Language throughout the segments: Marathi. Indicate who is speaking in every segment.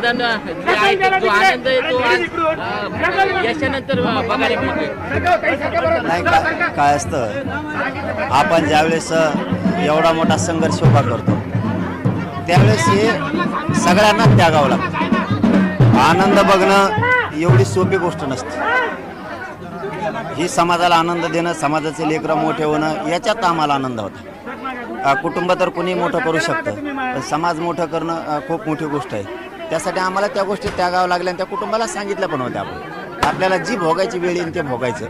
Speaker 1: समाधान जे आहे जो आनंद आहे तो आज यशानंतर बघायला मिळतोय.
Speaker 2: नाही काय असतं, आपण ज्यावेळेस एवढा मोठा संघर्ष उभा करतो त्यावेळेस हे सगळ्यांना त्यागावं लागतं. आनंद बघणं एवढी सोपी गोष्ट नसते. ही समाजाला आनंद देणं, समाजाचे लेकरं मोठे होणं, याच्यात आम्हाला आनंद होता. कुटुंब तर कोणी मोठं करू शकतं, पण समाज मोठं करणं खूप मोठी गोष्ट आहे. त्यासाठी आम्हाला त्या गोष्टी त्यागावं लागल्या आणि त्या कुटुंबाला सांगितलं पण होत्या. आपल्याला जी भोगायची वेळ येईल ते भोगायचं,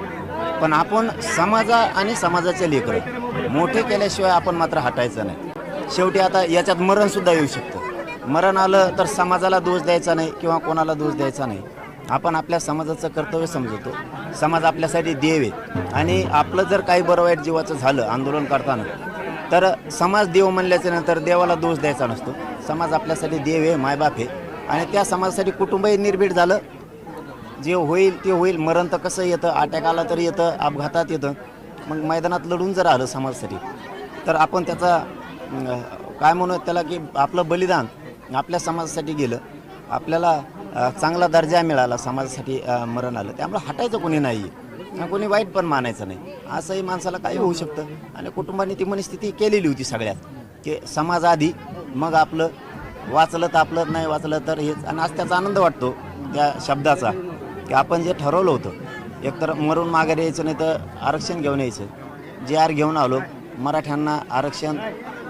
Speaker 2: पण आपण समाजा आणि समाजाचे लेकरं मोठे केल्याशिवाय आपण मात्र हटायचं नाही. शेवटी आता याच्यात मरणसुद्धा येऊ शकतं. मरण आलं तर समाजाला दोष द्यायचा नाही किंवा कोणाला दोष द्यायचा नाही. आपण आपल्या समाजाचं कर्तव्य समजतो. समाज आपल्यासाठी देव आहे आणि आपलं जर काही बरं वाईट जीवाचं झालं आंदोलन करताना, तर समाज देव म्हणल्याच्या नंतर देवाला दोष द्यायचा नसतो. समाज आपल्यासाठी देव आहे, मायबाप आहे आणि त्या समाजासाठी कुटुंबही निर्भीड झालं. जे होईल ते होईल. मरण तर कसं येतं, अटॅक आला तरी येतं, अपघातात येतं. मग मैदानात लढून जर आलं समाजासाठी, तर आपण त्याचा काय म्हणू त्याला की आपलं बलिदान आपल्या समाजासाठी गेलं, आपल्याला चांगला दर्जा मिळाला, समाजासाठी मरण आलं, त्यामुळे हटायचं कोणी नाही आहे, कोणी वाईट पण मानायचं नाही. असंही माणसाला काही होऊ शकतं आणि कुटुंबाने ती मनस्थिती केलेली होती सगळ्यात, की समाज आधी मग आपलं, वाचलं तर आपलं, नाही वाचलं तर हेच. आणि आज त्याचा आनंद वाटतो त्या शब्दाचा, की आपण जे ठरवलं होतं, एकतर मरून माघारी यायचं नाही तर आरक्षण घेऊन यायचं. JR घेऊन आलो, मराठ्यांना आरक्षण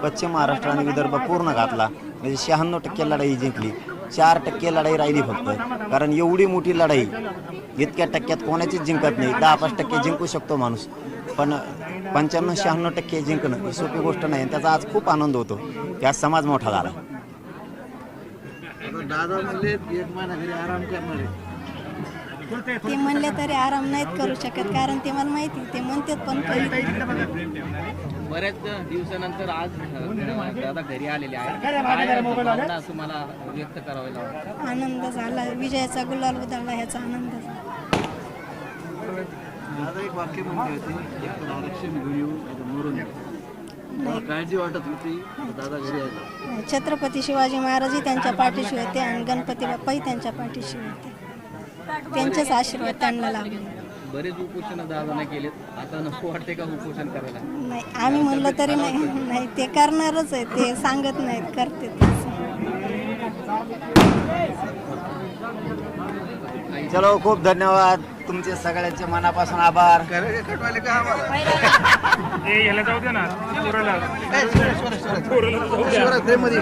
Speaker 2: पश्चिम महाराष्ट्र आणि विदर्भ पूर्ण घातला, म्हणजे 96% लढाई जिंकली. 4% लढाई राहिली फक्त. कारण एवढी मोठी लढाई इतक्या टक्क्यात कोणाचीच जिंकत नाही. 10-5% जिंकू शकतो माणूस, पण 95-96% जिंकणं ही सोपी गोष्ट नाही. त्याचा आज खूप आनंद होतो की आज समाज मोठा झाला.
Speaker 3: दादा म्हणले 1 महिना घरी आराम करणार आहे.
Speaker 4: ते म्हणले तरी आराम नाहीत करू शकत, कारण ते मला माहिती, ते म्हणतात पण
Speaker 1: बऱ्याच दिवसानंतर आज दादा घरी आलेले आहेत. असं मला व्यक्त करावं लागतं.
Speaker 4: आनंद झाला, विजयाचा गुलाल उधळला ह्याचा आनंद झाला.
Speaker 3: दादा एक वाक्य म्हणले होते, एक आरक्षण घेऊन येऊ मरून येऊ. काळजी वाटत होती, दादा घरी आले.
Speaker 4: छत्रपती शिवाजी महाराजही त्यांच्या पाठीशी होते आणि गणपती बाप्पाही त्यांच्या पाठीशी होते. त्यांचेच आशीर्वाद त्यांना लाभले.
Speaker 1: बरेच उपोषण दादाने केलेत, आता नको वाटते का उपोषण करायला?
Speaker 4: नाही, आम्ही म्हणलं तरी नाही, ते करणारच आहे. ते सांगत नाहीत, करते.
Speaker 2: चलो, खूप धन्यवाद तुमचे सगळ्यांचे मनापासून आभार.
Speaker 3: कटवाले का आम्हाला प्रेम मध्ये